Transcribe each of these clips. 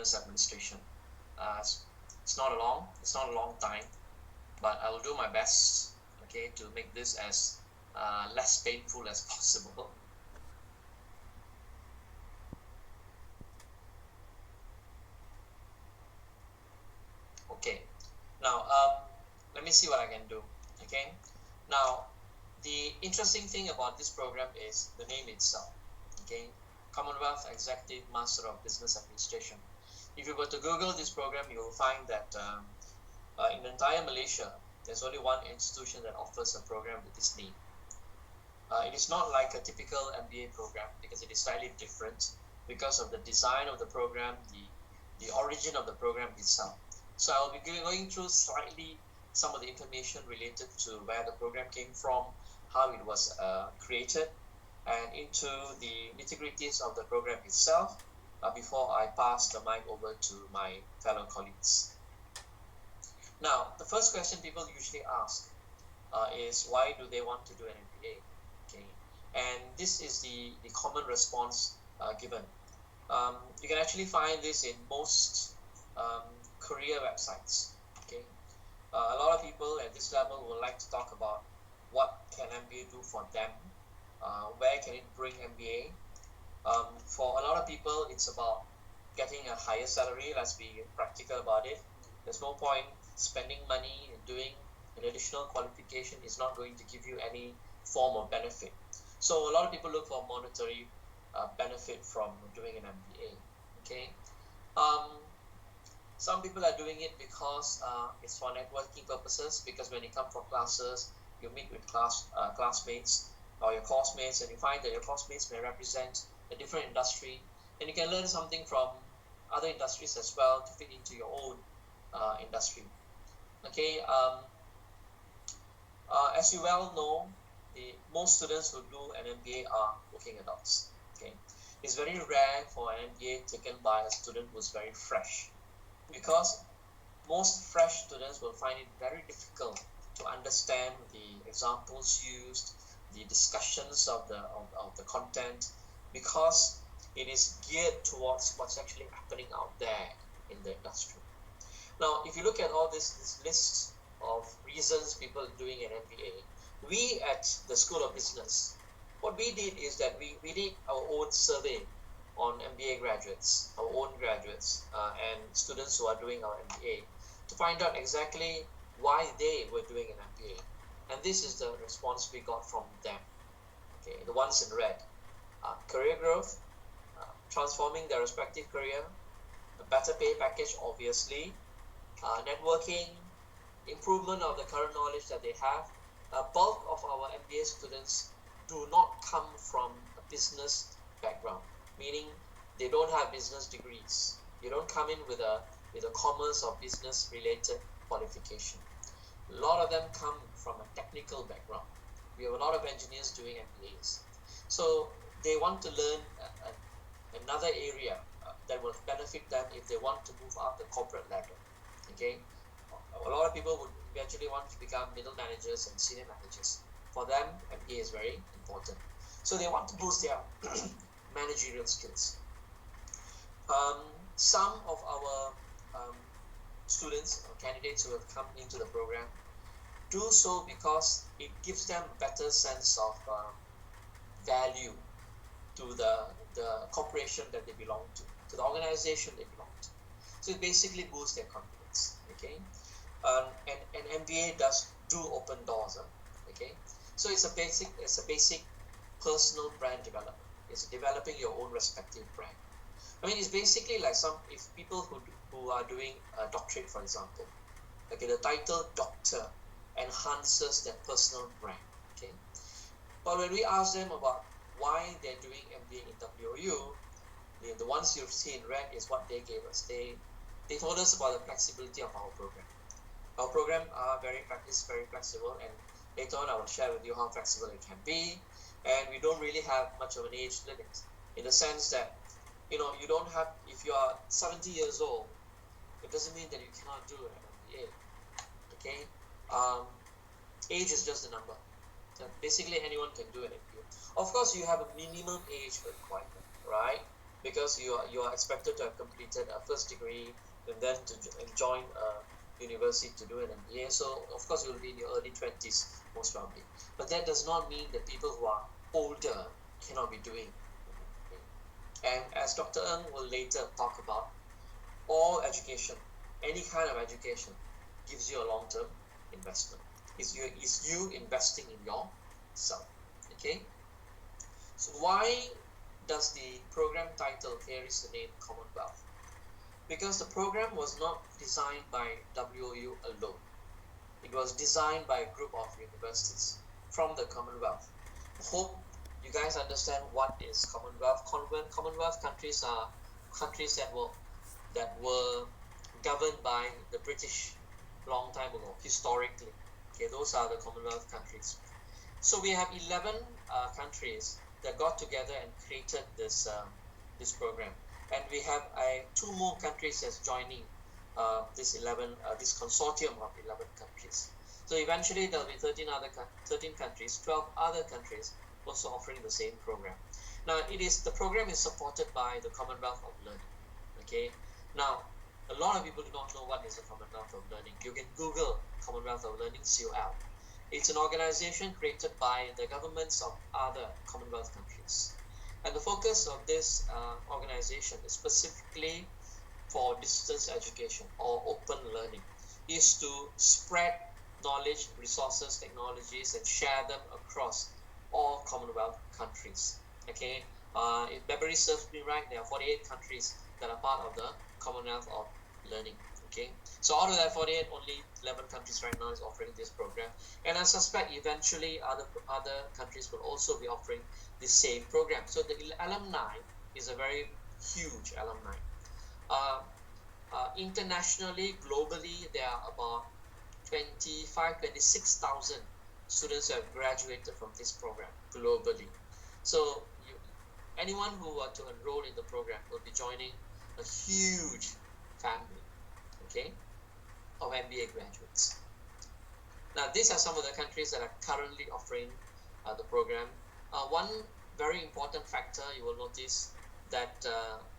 Business Administration. Uh, it's not a long time, but I will do my best, okay, to make this as less painful as possible. Okay, now let me see what I can do. Okay, now the interesting thing about this program is the name itself. Okay, Commonwealth Executive Master of Business Administration. If you were to Google this program, you will find that in entire Malaysia, there's only one institution that offers a program with this name. It is not like a typical MBA program because it is slightly different because of the design of the program, the origin of the program itself. So I'll be going through slightly some of the information related to where the program came from, how it was created, and into the nitty-gritties of the program itself before I pass the mic over to my fellow colleagues. Now, the first question people usually ask is why do they want to do an MBA? Okay, and this is the common response given. You can actually find this in most career websites. Okay, a lot of people at this level would like to talk about what can MBA do for them, where can it bring MBA. For a lot of people, it's about getting a higher salary. Let's be practical about it. There's no point spending money and doing an additional qualification is not going to give you any form of benefit. So a lot of people look for monetary benefit from doing an MBA. Okay, some people are doing it because it's for networking purposes. Because when you come for classes, you meet with classmates or your course-mates, and you find that your course-mates may represent a different industry, and you can learn something from other industries as well to fit into your own industry. Okay, as you well know, most students who do an MBA are working adults. Okay, it's very rare for an MBA taken by a student who's very fresh, because most fresh students will find it very difficult to understand the examples used, the discussions of the content, because it is geared towards what's actually happening out there in the industry. Now, if you look at all this list of reasons people are doing an MBA, we at the School of Business, what we did is that we did our own survey on MBA graduates, our own graduates, and students who are doing our MBA, to find out exactly why they were doing an MBA. And this is the response we got from them. Okay, the ones in red: career growth, transforming their respective career, a better pay package, obviously, networking, improvement of the current knowledge that they have. A bulk of our MBA students do not come from a business background, meaning they don't have business degrees. They don't come in with a commerce or business related qualification. A lot of them come from a technical background. We have a lot of engineers doing MBAs. So they want to learn another area that will benefit them if they want to move up the corporate ladder. Okay, a lot of people would eventually want to become middle managers and senior managers. For them, MBA is very important. So they want to boost their managerial skills. Some of our students or candidates who have come into the program do so because it gives them a better sense of value to the corporation that they belong to the organization they belong to. So it basically boosts their confidence. Okay, and MBA does open doors. Okay, so it's a basic personal brand development. It's developing your own respective brand. I mean, it's basically like if people who are doing a doctorate, for example, okay, the title doctor enhances their personal brand. Okay, but when we ask them about why they're doing MBA in WOU, the ones you see in red is what they gave us. They told us about the flexibility of our program. Our program is very flexible, and later on I will share with you how flexible it can be. And we don't really have much of an age limit, in the sense that, you don't have, if you are 70 years old, it doesn't mean that you cannot do an MBA. Okay, age is just a number. Basically anyone can do an MBA. Of course, you have a minimum age requirement, right? because you are expected to have completed a first degree and then to join a university to do an MBA. So of course you will be in your early 20s most probably. But that does not mean that people who are older cannot be doing MBA. And as Dr. Ng will later talk about, all education, any kind of education, gives you a long-term investment. Is you investing in yourself. Okay. So why does the program title carries the name Commonwealth? Because the program was not designed by WOU alone. It was designed by a group of universities from the Commonwealth. I hope you guys understand what is Commonwealth. Commonwealth countries are countries that were governed by the British long time ago, historically. Okay, those are the Commonwealth countries. So we have 11 countries that got together and created this program, and we have two more countries that's joining this consortium of 11 countries. So eventually there'll be 13 countries, 12 other countries also offering the same program. Now the program is supported by the Commonwealth of Learning. Okay, now a lot of people do not know what is the Commonwealth of Learning. You can Google Commonwealth of Learning, COL. It's an organization created by the governments of other Commonwealth countries. And the focus of this organization is specifically for distance education or open learning, is to spread knowledge, resources, technologies, and share them across all Commonwealth countries. Okay, if memory serves me right, there are 48 countries that are part of the Commonwealth of Learning. Okay, so out of that 48, only 11 countries right now is offering this program, and I suspect eventually other countries will also be offering the same program. So the alumni is a very huge alumni. Internationally, globally, there are about 26,000 students who have graduated from this program globally. So anyone who were to enroll in the program will be joining a huge family, okay, of MBA graduates. Now, these are some of the countries that are currently offering the program. One very important factor you will notice that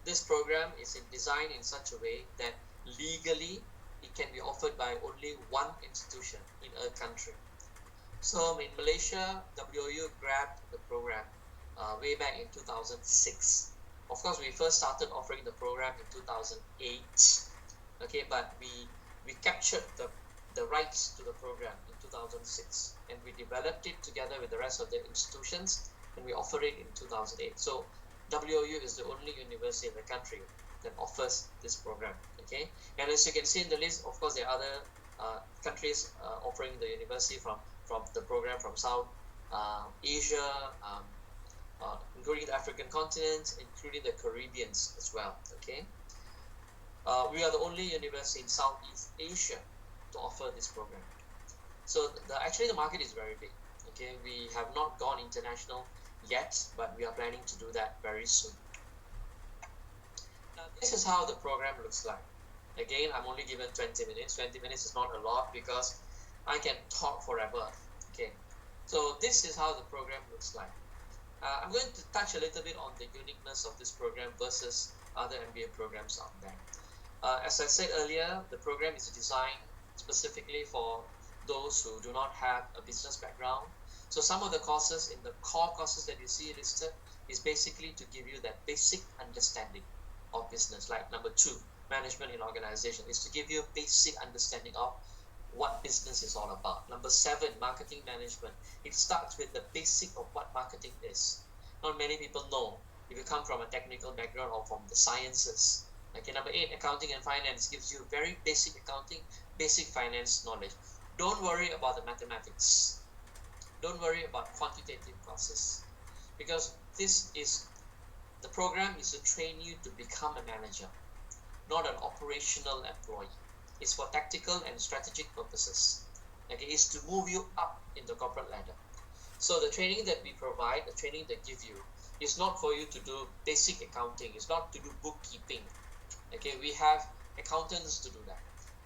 this program is designed in such a way that legally it can be offered by only one institution in a country. So in Malaysia, WOU grabbed the program way back in 2006. Of course, we first started offering the program in 2008. Okay, but we captured the rights to the program in 2006, and we developed it together with the rest of the institutions, and we offered it in 2008. So WOU is the only university in the country that offers this program. Okay, and as you can see in the list, of course, there are other countries offering the university from the program from South Asia, including the African continent, including the Caribbeans as well. Okay, we are the only university in Southeast Asia to offer this program. So actually the market is very big. Okay, we have not gone international yet, but we are planning to do that very soon. Now this is how the program looks like. Again, I'm only given 20 minutes. 20 minutes is not a lot because I can talk forever. Okay, so this is how the program looks like. I'm going to touch a little bit on the uniqueness of this program versus other MBA programs out there. As I said earlier, the program is designed specifically for those who do not have a business background. So some of the courses in the core courses that you see listed is basically to give you that basic understanding of business. Like number 2, management in organization, is to give you a basic understanding of what business is all about. Number 7, marketing management. It starts with the basic of what marketing is. Not many people know if you come from a technical background or from the sciences. Okay, number 8, accounting and finance gives you very basic accounting, basic finance knowledge. Don't worry about the mathematics. Don't worry about quantitative courses, because the program is to train you to become a manager, not an operational employee. It's for tactical and strategic purposes. Okay, it's to move you up in the corporate ladder. So the training that we provide, the training that give you, is not for you to do basic accounting. It's not to do bookkeeping. Okay, we have accountants to do that.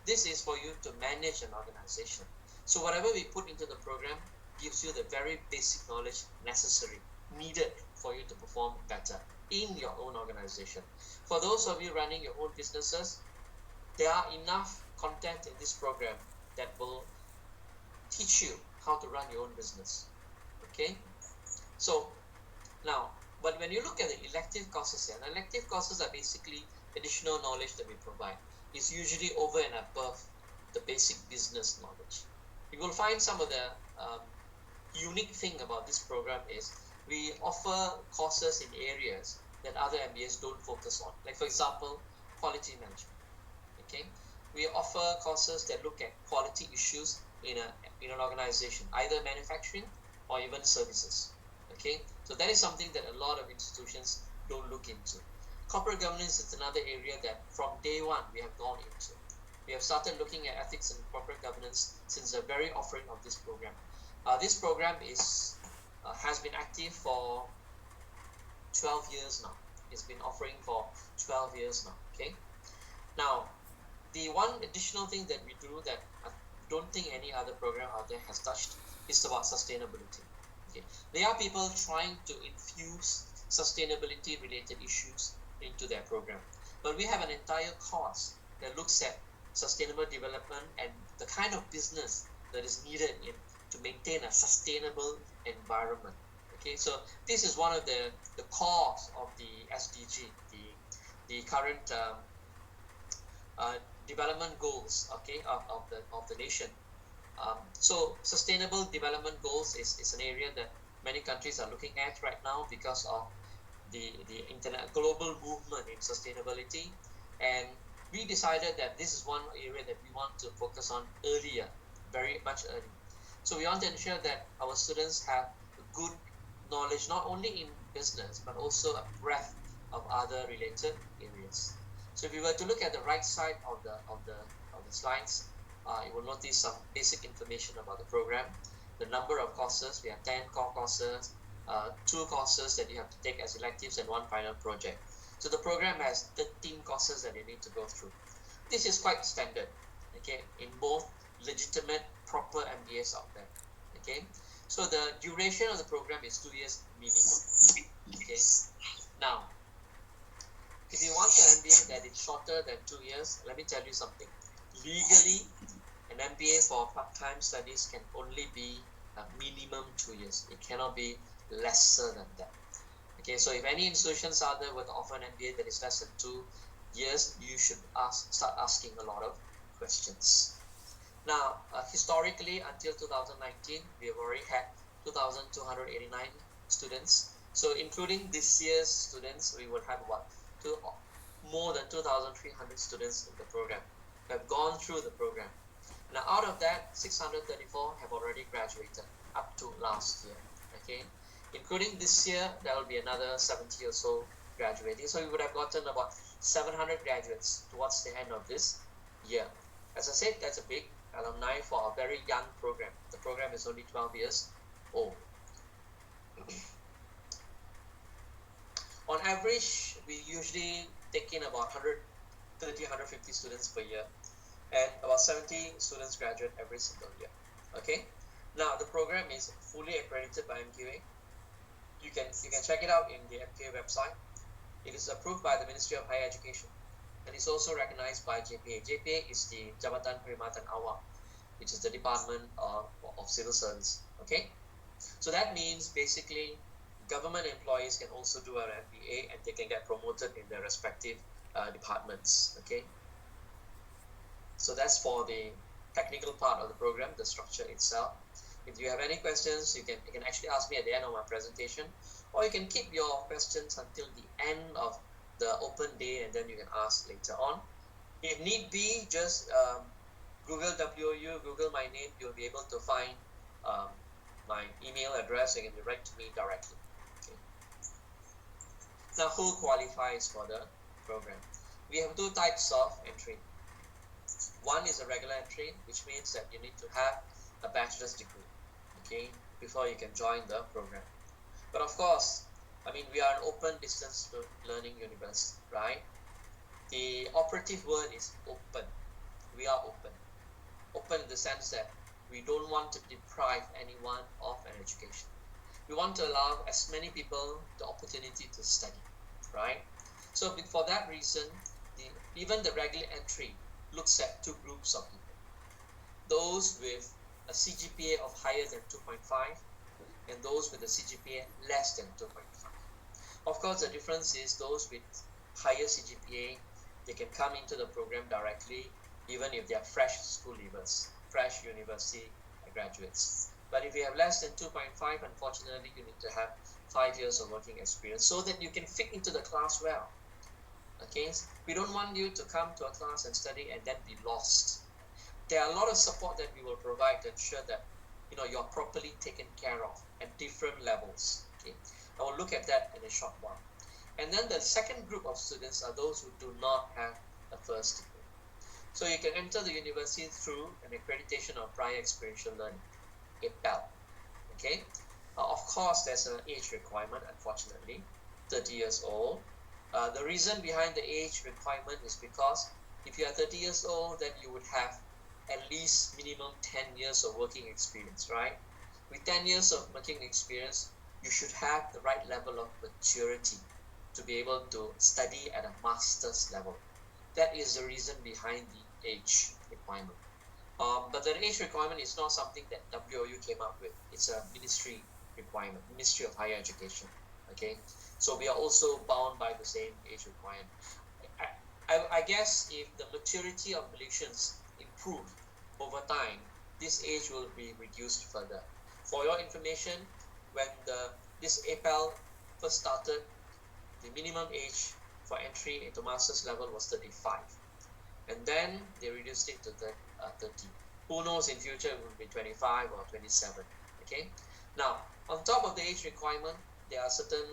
This is for you to manage an organization. So whatever we put into the program gives you the very basic knowledge necessary, needed for you to perform better. in your own organization. For those of you running your own businesses, there are enough content in this program that will teach you how to run your own business. Okay, so now, but when you look at the elective courses here, elective courses are basically additional knowledge that we provide. It's usually over and above the basic business knowledge. You will find some of the unique thing about this program is we offer courses in areas that other MBAs don't focus on. Like for example, quality management. Okay, we offer courses that look at quality issues in an organization, either manufacturing or even services. Okay, so that is something that a lot of institutions don't look into. Corporate governance is another area that from day one we have gone into. We have started looking at ethics and corporate governance since the very offering of this program. This program has been active for 12 years now. It's been offering for 12 years now. Okay. Now, the one additional thing that we do that I don't think any other program out there has touched is about sustainability. Okay. There are people trying to infuse sustainability related issues into their program, but we have an entire course that looks at sustainable development and the kind of business that is needed to maintain a sustainable environment. Okay, so this is one of the cores of the SDG, the current development goals, okay, of the nation. So sustainable development goals is an area that many countries are looking at right now because of the internet global movement in sustainability, and we decided that this is one area that we want to focus on earlier, very much early. So we want to ensure that our students have good knowledge not only in business but also a breadth of other related areas. So if you were to look at the right side of the slides, you will notice some basic information about the program. The number of courses, we have 10 core courses, 2 courses that you have to take as electives, and 1 final project. So the program has 13 courses that you need to go through. This is quite standard, okay, in both legitimate, proper MBAs out there. Okay, so the duration of the program is 2 years minimum. Okay, now if you want an MBA that is shorter than 2 years, let me tell you something. Legally, an MBA for part-time studies can only be a minimum 2 years. It cannot be lesser than that. Okay, so if any institutions out there were to offer an MBA that is less than 2 years, you should start asking a lot of questions. Now, historically, until 2019, we have already had 2,289 students. So including this year's students, we would have about more than 2,300 students in the program who have gone through the program. Now, out of that, 634 have already graduated up to last year. Okay, including this year, there will be another 70 or so graduating. So we would have gotten about 700 graduates towards the end of this year. As I said, that's a big alumni for a very young program. The program is only 12 years old. On average, we usually take in about 130, 150 students per year, and about 70 students graduate every single year. Okay, now the program is fully accredited by MQA. You can check it out in the MQA website. It is approved by the Ministry of Higher Education, and it's also recognized by JPA. JPA is the Jabatan Perkhidmatan Awam, which is the Department of Civil Service. Okay, so that means basically government employees can also do an MBA and they can get promoted in their respective departments. Okay, so that's for the technical part of the program, the structure itself. If you have any questions, you can actually ask me at the end of my presentation, or you can keep your questions until the end of the open day and then you can ask later on. If need be, just Google WOU, Google my name, you'll be able to find my email address. You can write to me directly. Okay. Now, who qualifies for the program? We have 2 types of entry. One is a regular entry, which means that you need to have a bachelor's degree, okay, before you can join the program. But of course, I mean, we are an open distance learning university, right? The operative word is open. We are open. Open in the sense that we don't want to deprive anyone of an education. We want to allow as many people the opportunity to study. right? So for that reason, even the regular entry looks at two groups of people. Those with a CGPA of higher than 2.5 and those with a CGPA less than 2.5. Of course, the difference is those with higher CGPA, they can come into the program directly, even if they are fresh school leavers, fresh university graduates. But if you have less than 2.5, unfortunately, you need to have 5 years of working experience so that you can fit into the class well. Okay, we don't want you to come to a class and study and then be lost. There are a lot of support that we will provide to ensure that you're properly taken care of at different levels. Okay, I will look at that in a short while. And then the second group of students are those who do not have a first degree. So you can enter the university through an accreditation of prior experiential learning, APEL. Okay, of course there's an age requirement, unfortunately, 30 years old. The reason behind the age requirement is because if you are 30 years old, then you would have at least minimum 10 years of working experience, right? With 10 years of working experience, you should have the right level of maturity to be able to study at a master's level. That is the reason behind the age requirement. But the age requirement is not something that WOU came up with. It's a ministry requirement, Ministry of Higher Education. Okay, so we are also bound by the same age requirement. I guess if the maturity of Malaysians improve over time, this age will be reduced further. For your information, when this APEL first started, the minimum age for entry into master's level was 35. And then they reduced it to 30. Who knows, in future it will be 25 or 27. Okay. Now, on top of the age requirement, there are certain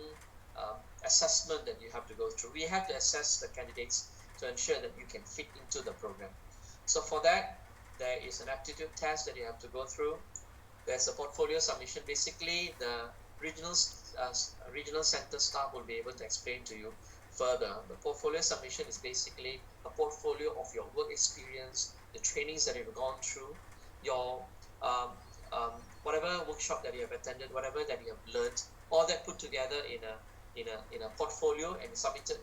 assessment that you have to go through. We have to assess the candidates to ensure that you can fit into the program. So for that, there is an aptitude test that you have to go through. There's a portfolio submission. Basically, the regional center staff will be able to explain to you further. The portfolio submission is basically a portfolio of your work experience, the trainings that you've gone through, your whatever workshop that you have attended, whatever that you have learned, all that put together in a portfolio and submitted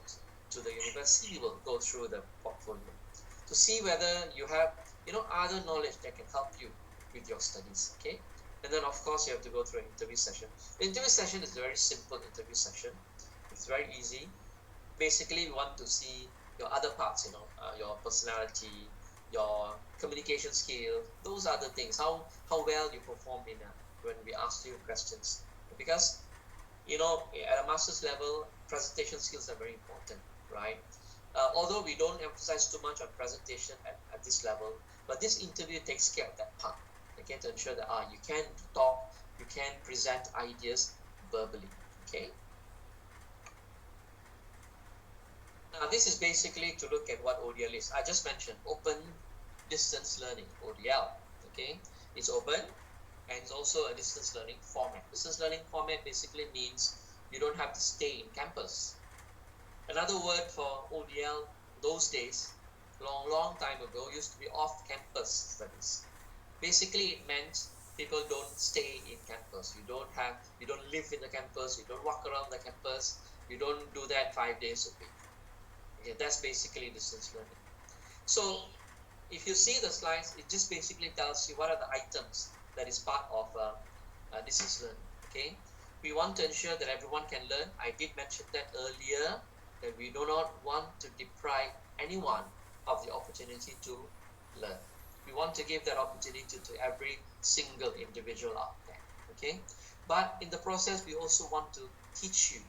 to the university. Will go through the portfolio to see whether you have other knowledge that can help you with your studies. Okay, and then of course you have to go through an interview session. The interview session is a very simple interview session. It's very easy. Basically, we want to see your other parts, your personality, your communication skill. Those are the things. How well you perform when we ask you questions. Because at a master's level, presentation skills are very important, right? Although we don't emphasize too much on presentation at this level, but this interview takes care of that part. Okay, to ensure that you can talk, you can present ideas verbally. Okay. Now, this is basically to look at what ODL is. I just mentioned open distance learning, ODL. Okay, it's open and it's also a distance learning format. Distance learning format basically means you don't have to stay in campus. Another word for ODL those days, long time ago, used to be off-campus studies. Basically, it meant people don't stay in campus. You don't live in the campus. You don't walk around the campus. You don't do that 5 days a week. Okay, that's basically distance learning. So if you see the slides, it just basically tells you what are the items that is part of distance learning. Okay, we want to ensure that everyone can learn. I did mention that earlier, that we do not want to deprive anyone of the opportunity to learn. We want to give that opportunity to every single individual out there. Okay, but in the process, we also want to teach you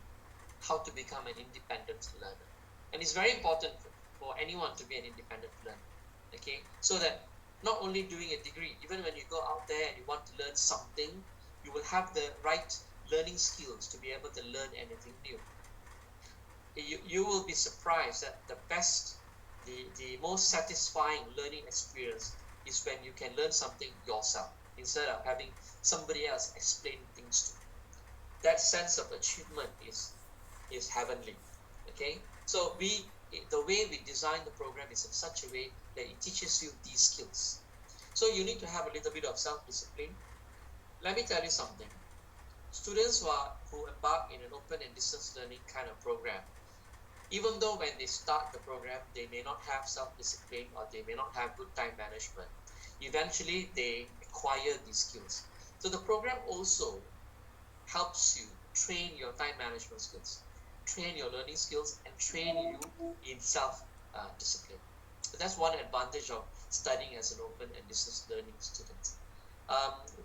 how to become an independent learner. And it's very important for anyone to be an independent learner. Okay, so that not only doing a degree, even when you go out there and you want to learn something, you will have the right learning skills to be able to learn anything new. You will be surprised that the most satisfying learning experience is when you can learn something yourself instead of having somebody else explain things to you. That sense of achievement is heavenly. Okay, so the way we design the program is in such a way that it teaches you these skills. So you need to have a little bit of self-discipline. Let me tell you something. Students who embark in an open and distance learning kind of program, Even though when they start the program, they may not have self-discipline or they may not have good time management, eventually they acquire these skills. So the program also helps you train your time management skills, train your learning skills, and train you in self-discipline. So that's one advantage of studying as an open and distance learning student.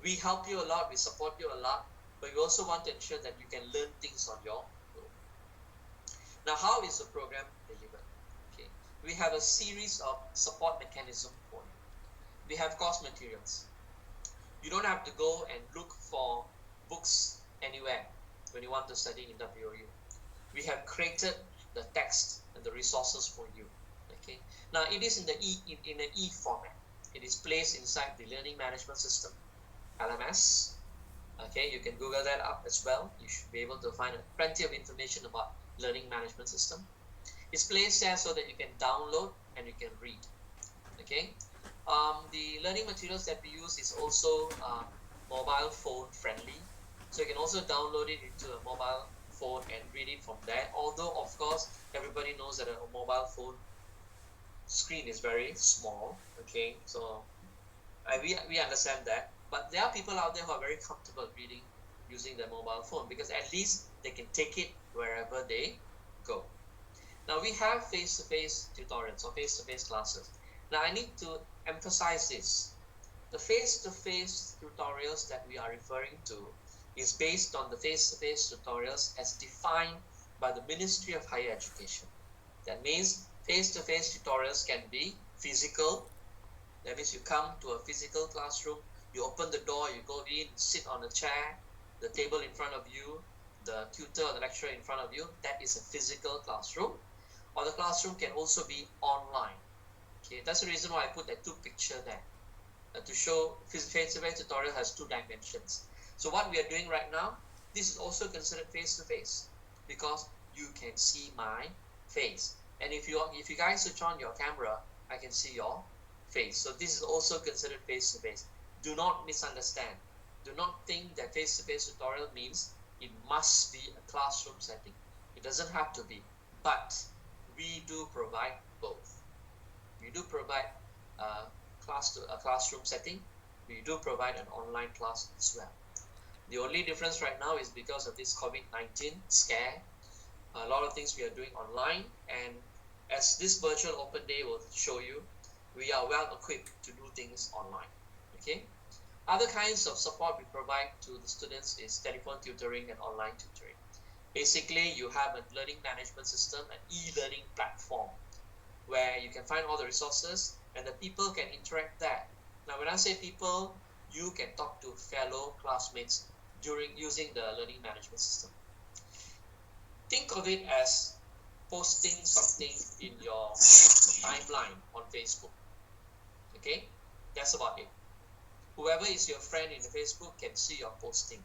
We help you a lot, we support you a lot, but we also want to ensure that you can learn things on your own. Now, how is the program delivered? Okay, we have a series of support mechanism for you. We have course materials. You don't have to go and look for books anywhere when you want to study in WOU. We have created the text and the resources for you. Okay, now it is in an e format. It is placed inside the learning management system, LMS. Okay, you can Google that up as well. You should be able to find plenty of information about learning management system. It's placed there so that you can download and you can read. Okay, the learning materials that we use is also mobile phone friendly, so you can also download it into a mobile phone and read it from there. Although of course everybody knows that a mobile phone screen is very small. Okay, so we understand that, but there are people out there who are very comfortable reading using their mobile phone because at least they can take it wherever they go. Now we have face-to-face tutorials or face-to-face classes. Now I need to emphasize this. The face-to-face tutorials that we are referring to is based on the face-to-face tutorials as defined by the Ministry of Higher Education. That means face-to-face tutorials can be physical. That means you come to a physical classroom, you open the door, you go in, sit on a chair, the table in front of you, the tutor or the lecturer in front of you. That is a physical classroom. Or the classroom can also be online. Okay, that's the reason why I put that two picture there to show face-to-face tutorial has two dimensions. So what we are doing right now, this is also considered face-to-face because you can see my face. And if you guys switch on your camera, I can see your face. So this is also considered face-to-face. Do not misunderstand. Do not think that face-to-face tutorial means it must be a classroom setting. It doesn't have to be, but we do provide both. We do provide a classroom setting. We do provide an online class as well. The only difference right now is because of this COVID-19 scare. A lot of things we are doing online, and as this virtual open day will show you, we are well equipped to do things online. Okay. Other kinds of support we provide to the students is telephone tutoring and online tutoring. Basically, you have a learning management system, an e-learning platform, where you can find all the resources and the people can interact there. Now, when I say people, you can talk to fellow classmates during using the learning management system. Think of it as posting something in your timeline on Facebook. Okay, that's about it. Whoever is your friend in the Facebook can see your posting.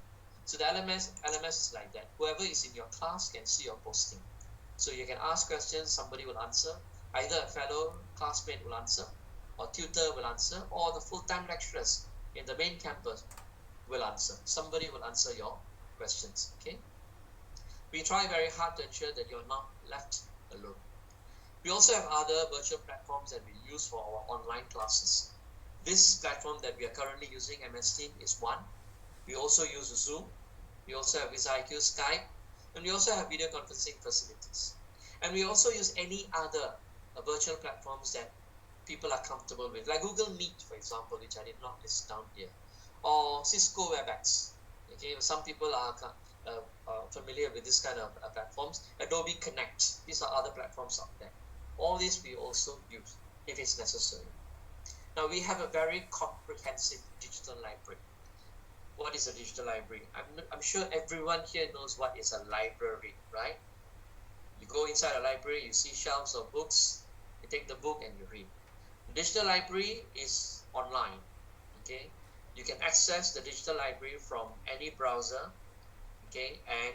So the LMS is like that. Whoever is in your class can see your posting. So you can ask questions, somebody will answer. Either a fellow classmate will answer, or tutor will answer, or the full-time lecturers in the main campus will answer. Somebody will answer your questions. Okay. We try very hard to ensure that you're not left alone. We also have other virtual platforms that we use for our online classes. This platform that we are currently using, MS Team, is one. We also use Zoom. We also have VisiIQ, Skype, and we also have video conferencing facilities. And we also use any other virtual platforms that people are comfortable with, like Google Meet, for example, which I did not list down here, or Cisco WebEx. Okay, some people are familiar with this kind of platforms. Adobe Connect. These are other platforms out there. All these we also use if it's necessary. Now we have a very comprehensive digital library. What is a digital library? I'm sure everyone here knows what is a library, right? You go inside a library, you see shelves of books, you take the book and you read. The digital library is online. Okay, you can access the digital library from any browser. Okay, and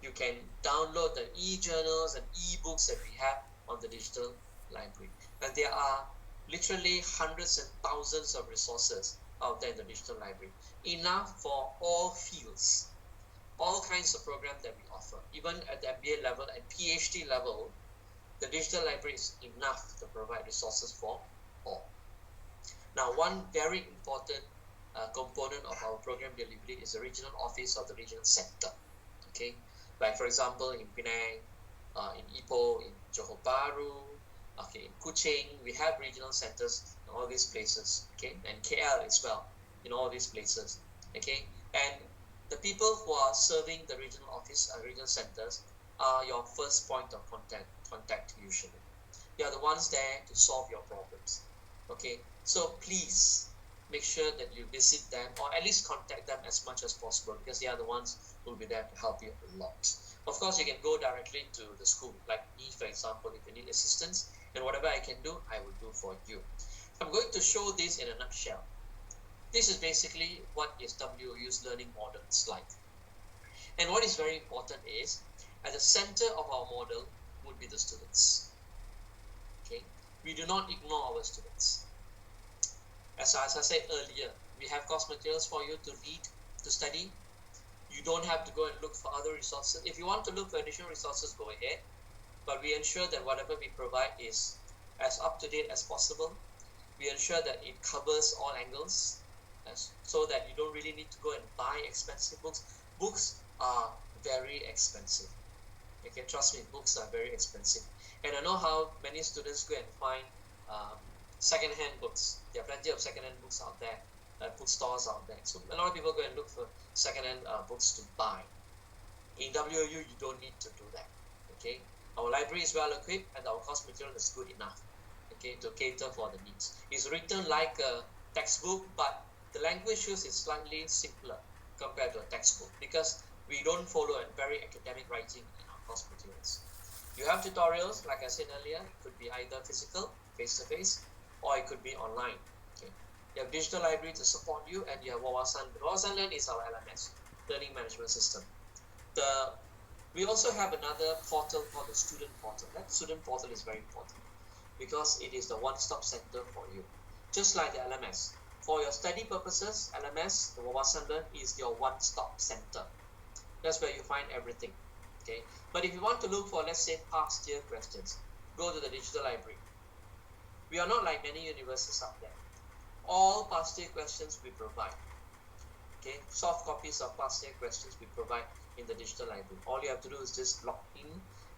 you can download the e-journals and e-books that we have on the digital library. And there are literally hundreds and thousands of resources out there in the digital library. Enough for all fields, all kinds of programs that we offer. Even at the MBA level and PhD level, the digital library is enough to provide resources for all. Now, one very important component of our program delivery is the regional office or the regional center. Okay, like for example in Penang, in Ipoh, in Johor Bahru, okay, in Kuching, we have regional centers in all these places. Okay, and KL as well, in all these places. Okay, and the people who are serving the regional office, regional centers, are your first point of contact usually. They are the ones there to solve your problems. Okay, so please make sure that you visit them or at least contact them as much as possible, because they are the ones who will be there to help you a lot. Of course, you can go directly to the school, like me, for example. If you need assistance, and whatever I can do, I will do for you. I'm going to show this in a nutshell. This is basically what is WOU's learning model is like. And what is very important is, at the center of our model would be the students. Okay, we do not ignore our students. As I said earlier, we have course materials for you to read, to study. You don't have to go and look for other resources. If you want to look for additional resources, go ahead. But we ensure that whatever we provide is as up to date as possible. We ensure that it covers all angles, so that you don't really need to go and buy expensive books. Books are very expensive. Okay, trust me, books are very expensive. And I know how many students go and find second-hand books. There are plenty of second-hand books out there, bookstores out there. So a lot of people go and look for second-hand books to buy. In WOU, you don't need to do that. Okay, our library is well equipped and our course material is good enough. Okay, to cater for the needs. It's written like a textbook, but the language used is slightly simpler compared to a textbook, because we don't follow a very academic writing in our course materials. You have tutorials, like I said earlier. It could be either physical, face-to-face, or it could be online. Okay, you have digital library to support you, and you have Wawasan. Wawasan Learn is our LMS, Learning Management System. We also have another portal called the Student Portal. That Student Portal is very important, because it is the one-stop center for you. Just like the LMS. For your study purposes, LMS, the Wawasan Learn, is your one-stop center. That's where you find everything. Okay. But if you want to look for, let's say, past year questions, go to the digital library. We are not like many universities out there. All past year questions we provide. Okay, soft copies of past year questions we provide in the digital library. All you have to do is just log in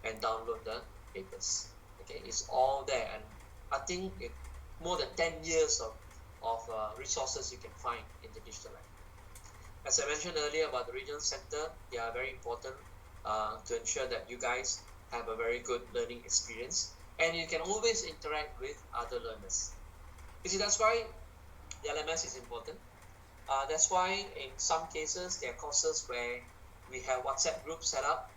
and download the papers. Okay, it's all there, and I think more than 10 years of resources you can find in the digital library. As I mentioned earlier about the regional center, they are very important to ensure that you guys have a very good learning experience, and you can always interact with other learners. You see, that's why the LMS is important. That's why in some cases there are courses where we have WhatsApp groups set up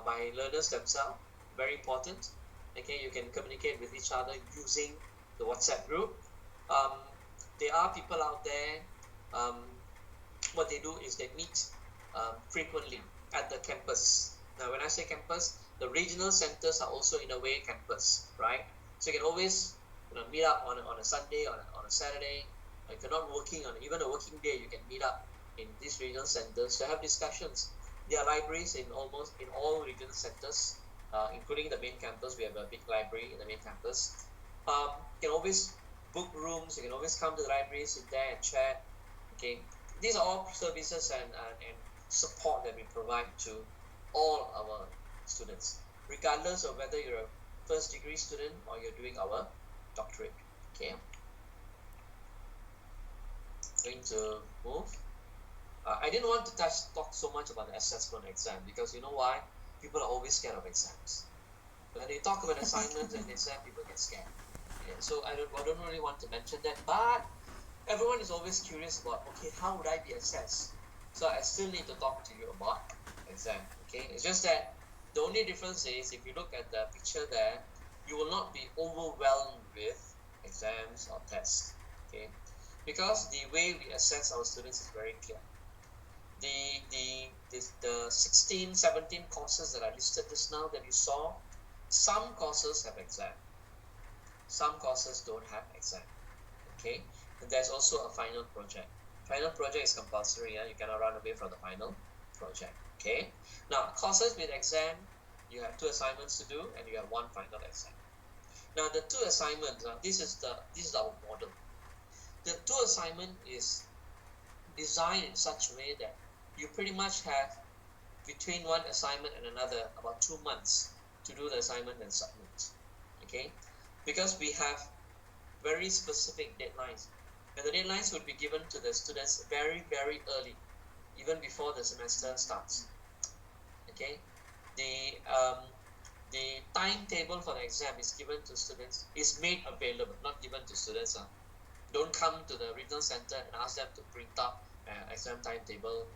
by learners themselves. Very important. Okay, you can communicate with each other using the WhatsApp group. There are people out there, what they do is they meet frequently at the campus. Now when I say campus, the regional centers are also in a way campus, right? So you can always meet up on a Sunday, on a Saturday. If you're not working on even a working day, you can meet up in these regional centers to have discussions. There are libraries in all regional centers, including the main campus. We have a big library in the main campus. You can always book rooms. You can always come to the library, sit there and chat. Okay, these are all services and support that we provide to all our students, regardless of whether you're a first degree student or you're doing our doctorate. Okay, going to move. I didn't want to talk so much about the assessment exam, because you know why? People are always scared of exams. When they talk about assignments and exam, people get scared. Yeah, so I don't really want to mention that, but everyone is always curious about, okay, how would I be assessed? So I still need to talk to you about exam. Okay, it's just that the only difference is, if you look at the picture there, you will not be overwhelmed with exams or tests. Okay, because the way we assess our students is very clear. The 16, 17 courses that I listed just now that you saw, some courses have exam, some courses don't have exam. Okay, and there's also a final project. Final project is compulsory. You cannot run away from the final project. Okay, now courses with exam, You have 2 assignments to do, and you have 1 final exam. Now the 2 assignments, this is our model. The 2 assignment is designed in such a way that you pretty much have between one assignment and another about 2 months to do the assignment and submit. Okay, because we have very specific deadlines, and the deadlines would be given to the students very early, even before the semester starts. Okay, the timetable for the exam is given to students, is made available, not given to students. Don't come to the regional center and ask them to print up an exam timetable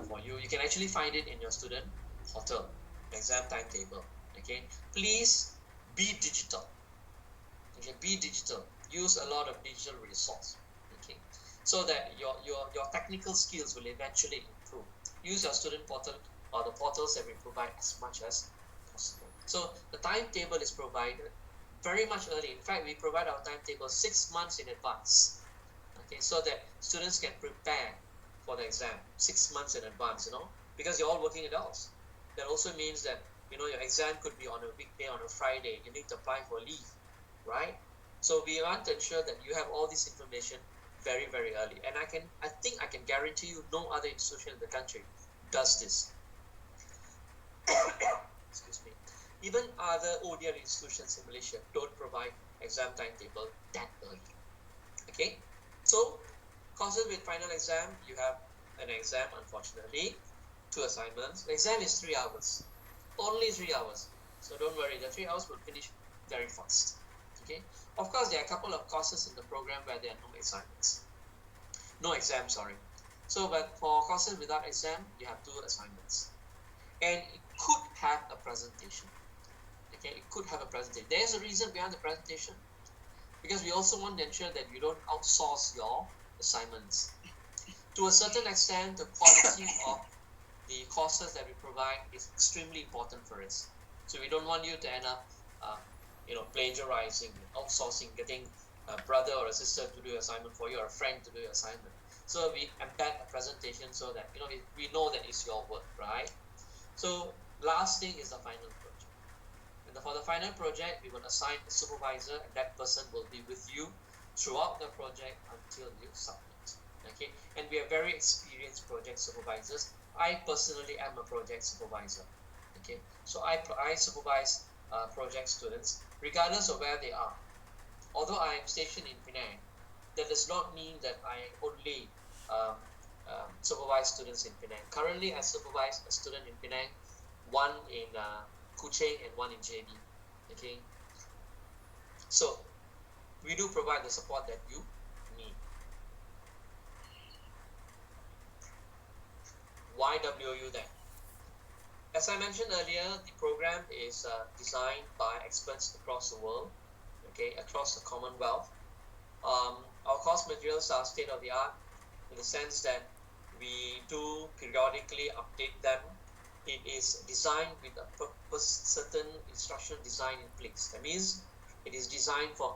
for you. You can actually find it in your student portal, exam timetable. Okay, please be digital. Okay, be digital. Use a lot of digital resource. Okay, so that your technical skills will eventually improve. Use your student portal or the portals that we provide as much as possible. So the timetable is provided very much early. In fact, we provide our timetable 6 months in advance. Okay, so that students can prepare for the exam 6 months in advance, because you're all working adults. That also means that, your exam could be on a weekday, on a Friday. You need to apply for leave, right? So we want to ensure that you have all this information very early. And I think I can guarantee you no other institution in the country does this. Excuse me. Even other ODL institutions in Malaysia don't provide exam timetable that early. Okay, so courses with final exam, you have an exam, unfortunately, 2 assignments. The exam is 3 hours, only 3 hours. So don't worry, the 3 hours will finish very fast. Okay, of course there are a couple of courses in the program where there are no assignments, no exam, sorry. So, but for courses without exam, you have 2 assignments, and it could have a presentation. Okay, it could have a presentation. There's a reason behind the presentation, because we also want to ensure that you don't outsource your assignments. To a certain extent, the quality of the courses that we provide is extremely important for us. So we don't want you to end up, plagiarizing, outsourcing, getting a brother or a sister to do your assignment for you, or a friend to do your assignment. So we embed a presentation so that we know that it's your work, right? So last thing is the final project. And for the final project, we will assign a supervisor, and that person will be with you throughout the project until you submit. Okay, and we are very experienced project supervisors. I personally am a project supervisor. Okay, so I supervise project students regardless of where they are. Although I am stationed in Penang, that does not mean that I only supervise students in Penang. Currently, I supervise a student in Penang, one in Kuching, and one in JB. Okay, so we do provide the support that you need. Why WOU then? As I mentioned earlier, the program is designed by experts across the world, okay, across the Commonwealth. Our course materials are state-of-the-art in the sense that we do periodically update them. It is designed with a certain instruction design in place. That means it is designed for